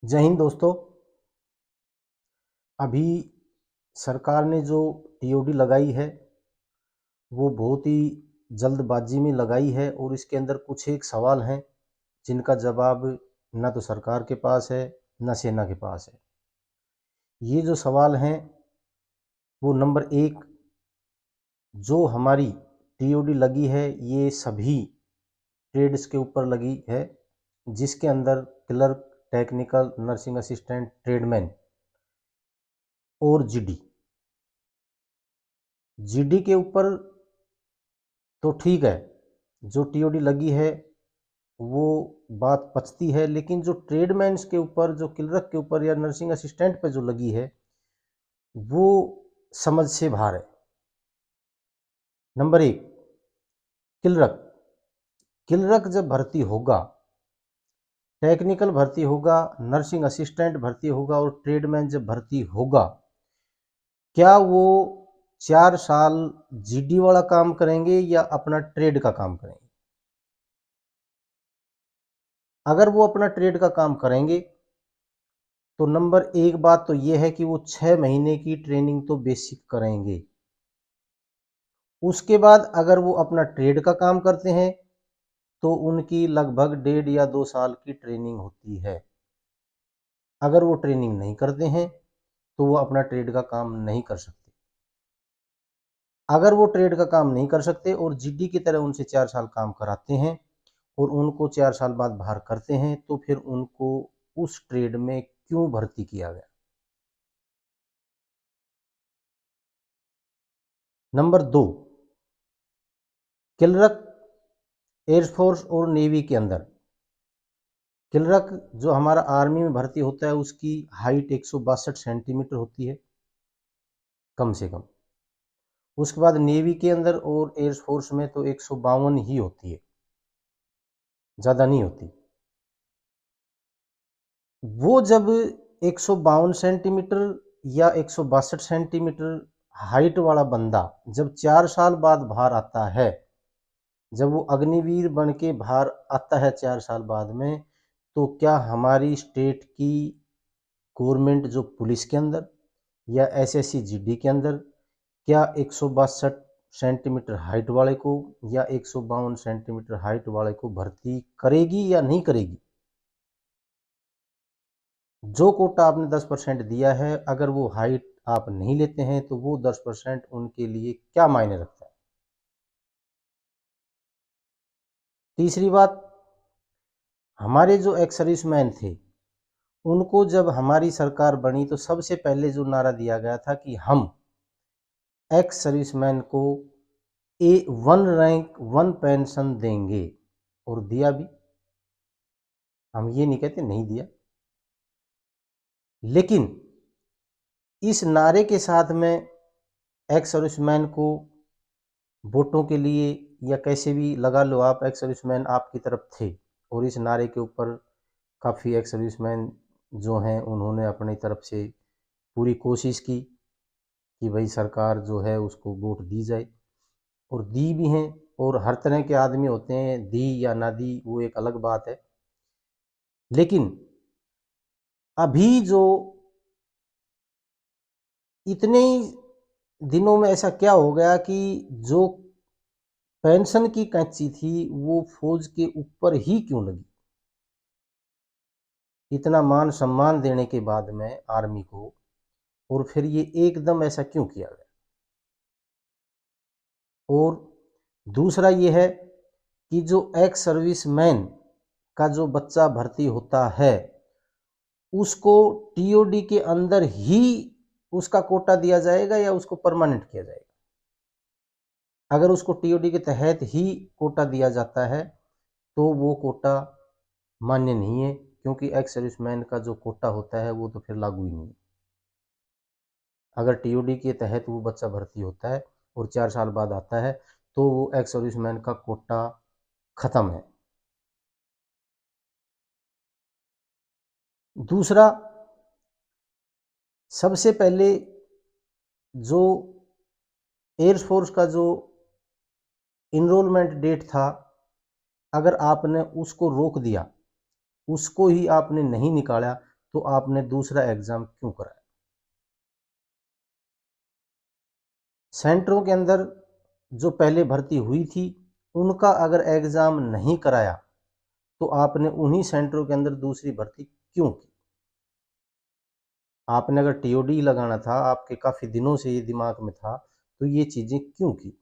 जय हिंद दोस्तों। अभी सरकार ने जो टीओडी लगाई है वो बहुत ही जल्दबाजी में लगाई है और इसके अंदर कुछ एक सवाल हैं जिनका जवाब ना तो सरकार के पास है ना सेना के पास है। ये जो सवाल हैं वो नंबर एक, जो हमारी टीओडी लगी है ये सभी ट्रेड्स के ऊपर लगी है, जिसके अंदर clerk, technical, nursing assistant, tradesman और जीडी। जीडी के ऊपर तो ठीक है, जो टीओडी लगी है वो बात पचती है, लेकिन जो ट्रेडमैन्स के ऊपर, जो क्लर्क के ऊपर या नर्सिंग असिस्टेंट पे जो लगी है वो समझ से बाहर है। नंबर एक, क्लर्क। क्लर्क जब भर्ती होगा, टेक्निकल भर्ती होगा, नर्सिंग असिस्टेंट भर्ती होगा और ट्रेडमैन जब भर्ती होगा, क्या वो 4 साल जीडी वाला काम करेंगे या अपना ट्रेड का काम करेंगे? अगर वो अपना ट्रेड का काम करेंगे तो नंबर एक बात तो ये है कि वो 6 महीने की ट्रेनिंग तो बेसिक करेंगे। उसके बाद अगर वो अपना ट्रेड का काम करते हैं तो उनकी लगभग 1.5 या 2 साल की ट्रेनिंग होती है। अगर वो ट्रेनिंग नहीं करते हैं तो वो अपना ट्रेड का काम नहीं कर सकते। अगर वो ट्रेड का काम नहीं कर सकते और जीडी की तरह उनसे 4 साल काम कराते हैं और उनको 4 साल बाद बाहर करते हैं तो फिर उनको उस ट्रेड में क्यों भर्ती किया गया? नंबर दो, क्लर्क एयरफोर्स और नेवी के अंदर। क्लर्क जो हमारा आर्मी में भर्ती होता है उसकी हाइट 162 सेंटीमीटर होती है कम से कम। उसके बाद नेवी के अंदर और एयरफोर्स में तो 152 ही होती है, ज़्यादा नहीं होती। वो जब 152 सेंटीमीटर या 162 सेंटीमीटर हाइट वाला बंदा जब 4 साल बाद बाहर आता है, जब वो अग्निवीर बन के बाहर आता है 4 साल बाद में, तो क्या हमारी स्टेट की गवर्नमेंट जो पुलिस के अंदर या एसएससी जीडी के अंदर क्या 162 सेंटीमीटर हाइट वाले को या 152 सेंटीमीटर हाइट वाले को भर्ती करेगी या नहीं करेगी? जो कोटा आपने 10% दिया है, अगर वो हाइट आप नहीं लेते हैं तो वो 10% उनके लिए क्या मायने रखता है? तीसरी बात, हमारे जो एक्स सर्विसमैन थे उनको जब हमारी सरकार बनी तो सबसे पहले जो नारा दिया गया था कि हम एक्स सर्विसमैन को वन रैंक वन पेंशन देंगे, और दिया भी। हम ये नहीं कहते नहीं दिया, लेकिन इस नारे के साथ में एक्स सर्विसमैन को वोटों के लिए या कैसे भी लगा लो आप, एक्स सर्विसमैन आपकी तरफ थे और इस नारे के ऊपर काफ़ी एक्स सर्विसमैन जो हैं उन्होंने अपनी तरफ से पूरी कोशिश की कि भाई सरकार जो है उसको वोट दी जाए, और दी भी हैं। और हर तरह के आदमी होते हैं, दी या ना दी वो एक अलग बात है। लेकिन अभी जो इतने ही दिनों में ऐसा क्या हो गया कि जो पेंशन की कैंची थी वो फौज के ऊपर ही क्यों लगी? इतना मान सम्मान देने के बाद में आर्मी को, और फिर ये एकदम ऐसा क्यों किया गया? और दूसरा ये है कि जो एक्स सर्विसमैन का जो बच्चा भर्ती होता है उसको टीओडी के अंदर ही उसका कोटा दिया जाएगा या उसको परमानेंट किया जाएगा? अगर उसको टीओडी के तहत ही कोटा दिया जाता है तो वो कोटा मान्य नहीं है, क्योंकि एक्स सर्विसमैन का जो कोटा होता है वो तो फिर लागू ही नहीं है। अगर टीओडी के तहत वो बच्चा भर्ती होता है और 4 साल बाद आता है तो वो एक्स सर्विसमैन का कोटा खत्म है। दूसरा, सबसे पहले जो एयरफोर्स का जो इनरोलमेंट डेट था, अगर आपने उसको रोक दिया, उसको ही आपने नहीं निकाला, तो आपने दूसरा एग्जाम क्यों कराया? सेंटरों के अंदर जो पहले भर्ती हुई थी उनका अगर एग्जाम नहीं कराया तो आपने उन्हीं सेंटरों के अंदर दूसरी भर्ती क्यों की? आपने अगर टीओडी लगाना था, आपके काफी दिनों से ये दिमाग में था, तो ये चीजें क्यों की?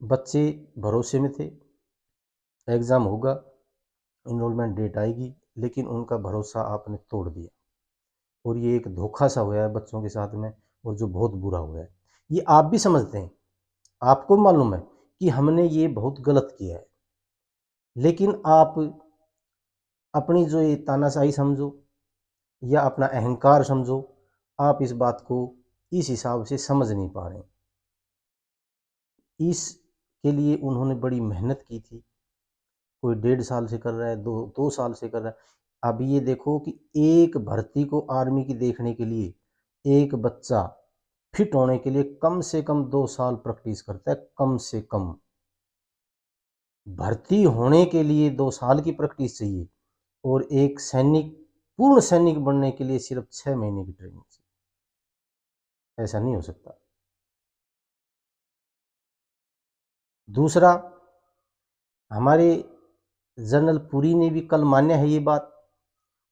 बच्चे भरोसे में थे, एग्जाम होगा, इनरोलमेंट डेट आएगी, लेकिन उनका भरोसा आपने तोड़ दिया और ये एक धोखा सा हुआ है बच्चों के साथ में, और जो बहुत बुरा हुआ है। ये आप भी समझते हैं, आपको मालूम है कि हमने ये बहुत गलत किया है, लेकिन आप अपनी जो ये तानाशाही समझो या अपना अहंकार समझो, आप इस बात को इस हिसाब से समझ नहीं पा रहे। इसके लिए उन्होंने बड़ी मेहनत की थी, कोई 1.5 साल से कर रहा है, 2 साल से कर रहा है। अब ये देखो कि एक भर्ती को आर्मी की देखने के लिए एक बच्चा फिट होने के लिए कम से कम 2 साल प्रैक्टिस करता है, कम से कम। भर्ती होने के लिए 2 साल की प्रैक्टिस चाहिए और एक सैनिक, पूर्ण सैनिक बनने के लिए सिर्फ 6 महीने की ट्रेनिंग चाहिए। ऐसा नहीं हो सकता। दूसरा, हमारे जनरल पुरी ने भी कल मान्य है ये बात।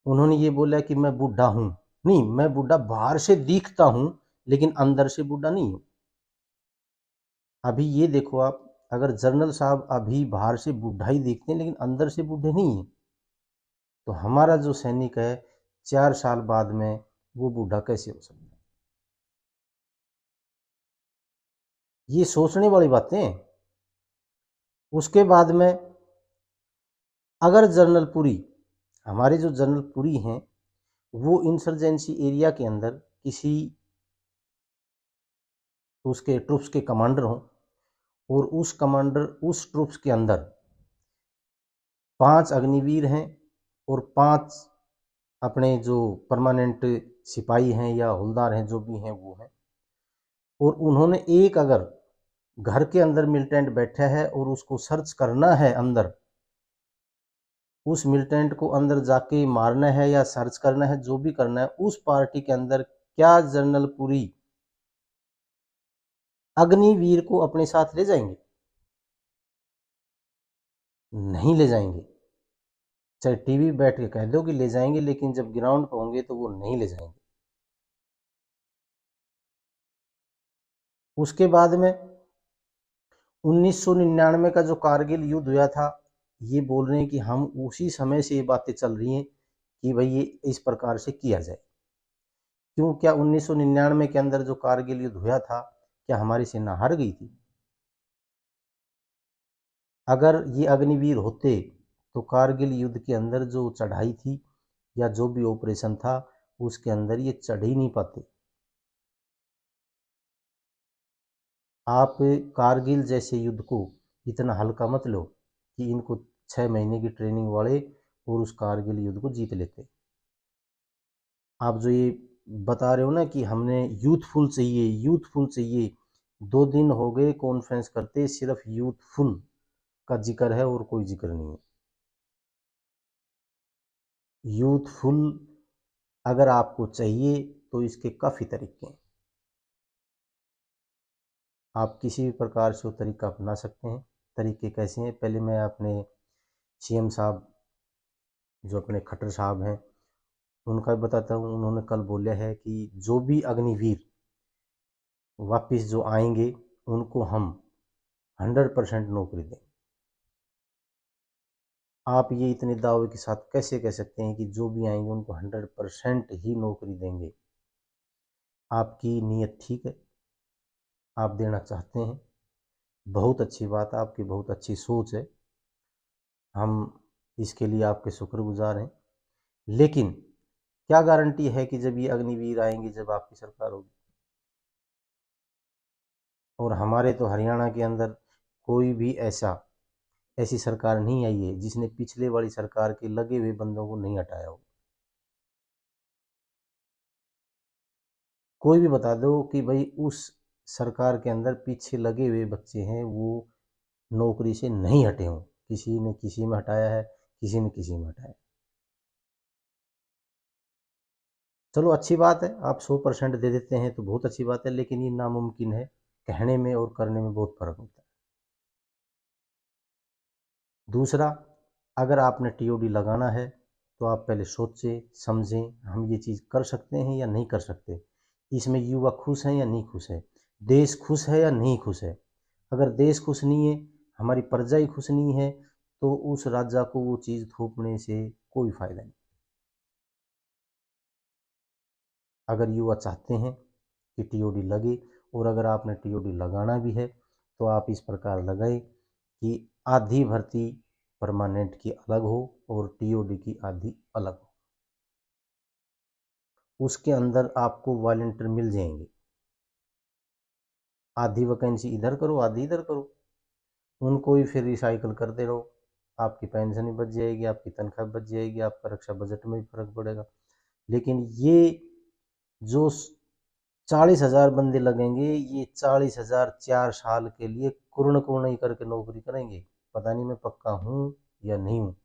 उन्होंने ये बोला कि मैं बूढ़ा हूं। नहीं, मैं बूढ़ा बाहर से दिखता हूं, लेकिन अंदर से बूढ़ा नहीं हूं। अभी ये देखो आप, अगर जनरल साहब अभी बाहर से बूढ़ा ही दिखते हैं लेकिन अंदर से बूढ़े नहीं है, तो हमारा जो सैनिक है 4 साल बाद में वो बूढ़ा कैसे हो सकता है? ये सोचने वाली बातें हैं। उसके बाद में अगर जनरल पुरी, हमारे जो जनरल पुरी हैं, वो इंसर्जेंसी एरिया के अंदर किसी उसके ट्रुप्स के कमांडर हों और उस ट्रुप्स के अंदर 5 अग्निवीर हैं और 5 अपने जो परमानेंट सिपाही हैं या हवलदार हैं, जो भी हैं वो हैं, और उन्होंने एक अगर घर के अंदर मिलिटेंट बैठा है और उसको सर्च करना है अंदर, उस मिलिटेंट को अंदर जाके मारना है या सर्च करना है, जो भी करना है, उस पार्टी के अंदर क्या जनरल पुरी अग्निवीर को अपने साथ ले जाएंगे? नहीं ले जाएंगे। चाहे टीवी बैठ के कह दो कि ले जाएंगे, लेकिन जब ग्राउंड पर होंगे तो वो नहीं ले जाएंगे। उसके बाद में 1999 का जो कारगिल युद्ध हुआ था, ये बोल रहे हैं कि हम उसी समय से ये बातें चल रही हैं कि भाई ये इस प्रकार से किया जाए। क्यों? क्या 1999 के अंदर जो कारगिल युद्ध हुआ था, क्या हमारी सेना हार गई थी? अगर ये अग्निवीर होते तो कारगिल युद्ध के अंदर जो चढ़ाई थी या जो भी ऑपरेशन था, उसके अंदर ये चढ़ ही नहीं पाते। आप कारगिल जैसे युद्ध को इतना हल्का मत लो कि इनको 6 महीने की ट्रेनिंग वाले और उस कारगिल युद्ध को जीत लेते। आप जो ये बता रहे हो ना कि हमने यूथफुल चाहिए, यूथफुल चाहिए, 2 दिन हो गए कॉन्फ्रेंस करते, सिर्फ यूथफुल का जिक्र है और कोई जिक्र नहीं है। यूथफुल अगर आपको चाहिए तो इसके काफ़ी तरीके हैं। आप किसी भी प्रकार से वो तरीका अपना सकते हैं। तरीके कैसे हैं? पहले मैं अपने सीएम साहब, जो अपने खट्टर साहब हैं, उनका भी बताता हूँ। उन्होंने कल बोला है कि जो भी अग्निवीर वापस जो आएंगे उनको हम 100% नौकरी दें। आप ये इतने दावे के साथ कैसे कह सकते हैं कि जो भी आएंगे उनको 100% ही नौकरी देंगे? आपकी नीयत ठीक है, आप देना चाहते हैं, बहुत अच्छी बात है, आपकी बहुत अच्छी सोच है, हम इसके लिए आपके शुक्रगुजार हैं। लेकिन क्या गारंटी है कि जब ये अग्निवीर आएंगे, जब आपकी सरकार होगी? और हमारे तो हरियाणा के अंदर कोई भी ऐसी सरकार नहीं आई है जिसने पिछले वाली सरकार के लगे हुए बंदों को नहीं हटाया हो। कोई भी बता दो कि भाई उस सरकार के अंदर पीछे लगे हुए बच्चे हैं, वो नौकरी से नहीं हटे हों। किसी ने किसी में हटाया है, किसी ने किसी में हटाया है। चलो अच्छी बात है, आप 100% दे देते हैं तो बहुत अच्छी बात है, लेकिन ये नामुमकिन है। कहने में और करने में बहुत फ़र्क होता है। दूसरा, अगर आपने टीओडी लगाना है तो आप पहले सोचें समझें, हम ये चीज़ कर सकते हैं या नहीं कर सकते, इसमें युवा खुश हैं या नहीं खुश है, देश खुश है या नहीं खुश है। अगर देश खुश नहीं है, हमारी प्रजा ही खुश नहीं है, तो उस राजा को वो चीज़ थोपने से कोई फ़ायदा नहीं। अगर युवा चाहते हैं कि टीओडी लगे, और अगर आपने टीओडी लगाना भी है तो आप इस प्रकार लगाए कि आधी भर्ती परमानेंट की अलग हो और टीओडी की आधी अलग हो। उसके अंदर आपको वॉलंटियर मिल जाएंगे, आधी वैकेंसी इधर करो आधी इधर करो, उनको ही फिर रिसाइकल करते रहो, आपकी पेंशन ही बच जाएगी, आपकी तनख्वाह बच जाएगी, आपका रक्षा बजट में भी फर्क पड़ेगा। लेकिन ये जो 40,000 बंदे लगेंगे, ये 40,000 4 साल के लिए कुर्ण कुर्ण ही करके नौकरी करेंगे। पता नहीं मैं पक्का हूँ या नहीं हूँ,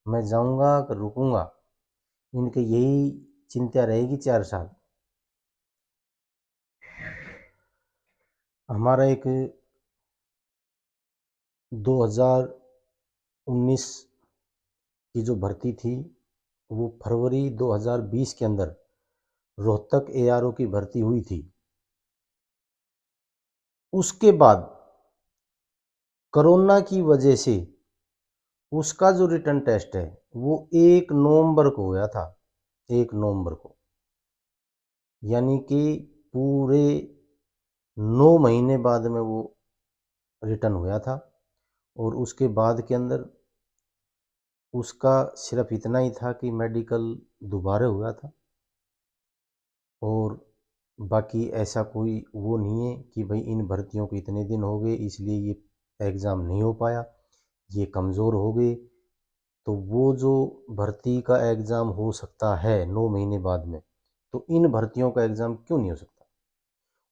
मैं जाऊँगा कि रुकूँगा, इनके यही चिंता रहेगी 4 साल। हमारा एक 2019 की जो भर्ती थी, वो फरवरी 2020 के अंदर रोहतक एआरओ की भर्ती हुई थी। उसके बाद कोरोना की वजह से उसका जो रिटर्न टेस्ट है वो 1 नवंबर को हुआ था, 1 नवंबर को, यानी कि पूरे 9 महीने बाद में वो रिटर्न हुआ था। और उसके बाद के अंदर उसका सिर्फ इतना ही था कि मेडिकल दोबारा हुआ था, और बाकी ऐसा कोई वो नहीं है कि भाई इन भर्तियों को इतने दिन हो गए इसलिए ये एग्ज़ाम नहीं हो पाया, ये कमज़ोर हो गए। तो वो जो भर्ती का एग्ज़ाम हो सकता है 9 महीने बाद में, तो इन भर्तियों का एग्ज़ाम क्यों नहीं हो सकता।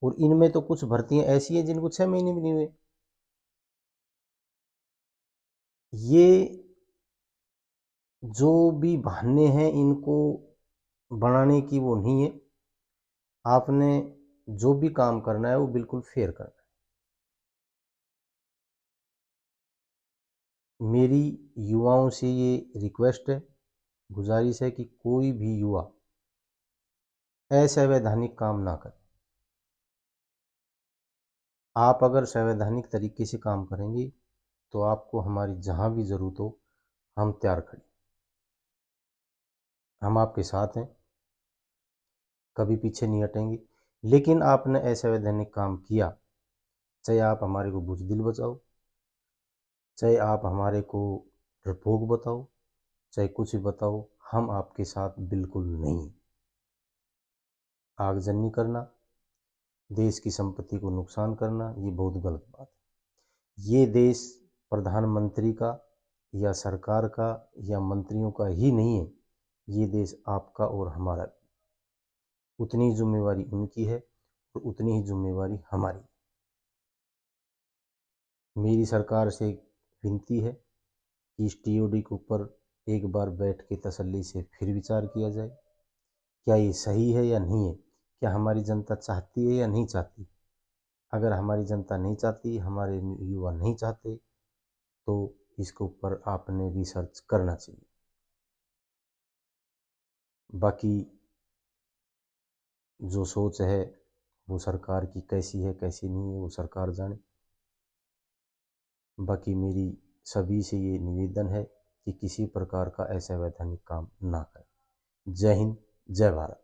और इनमें तो कुछ भर्तियां ऐसी हैं जिनको 6 महीने भी नहीं हुए। ये जो भी बहाने हैं इनको बनाने की वो नहीं है। आपने जो भी काम करना है वो बिल्कुल फेयर करना है। मेरी युवाओं से ये रिक्वेस्ट है, गुजारिश है कि कोई भी युवा असंवैधानिक काम ना करे। आप अगर संवैधानिक तरीके से काम करेंगे तो आपको हमारी जहाँ भी ज़रूरत हो हम तैयार खड़े, हम आपके साथ हैं, कभी पीछे नहीं हटेंगे। लेकिन आपने असंवैधानिक काम किया, चाहे आप हमारे को बुज़दिल बताओ, चाहे आप हमारे को डरपोक बताओ, चाहे कुछ भी बताओ, हम आपके साथ बिल्कुल नहीं। आगजनी करना, देश की संपत्ति को नुकसान करना, ये बहुत गलत बात है। ये देश प्रधानमंत्री का या सरकार का या मंत्रियों का ही नहीं है, ये देश आपका और हमारा। उतनी जिम्मेवारी उनकी है और उतनी ही जिम्मेवारी हमारी। मेरी सरकार से विनती है कि इस टीओडी के ऊपर एक बार बैठ के तसल्ली से फिर विचार किया जाए, क्या ये सही है या नहीं है, क्या हमारी जनता चाहती है या नहीं चाहती। अगर हमारी जनता नहीं चाहती, हमारे युवा नहीं चाहते, तो इसके ऊपर आपने रिसर्च करना चाहिए। बाकी जो सोच है वो सरकार की कैसी है कैसी नहीं है वो सरकार जाने। बाकी मेरी सभी से ये निवेदन है कि किसी प्रकार का असंवैधानिक काम ना करें। जय हिंद, जय भारत।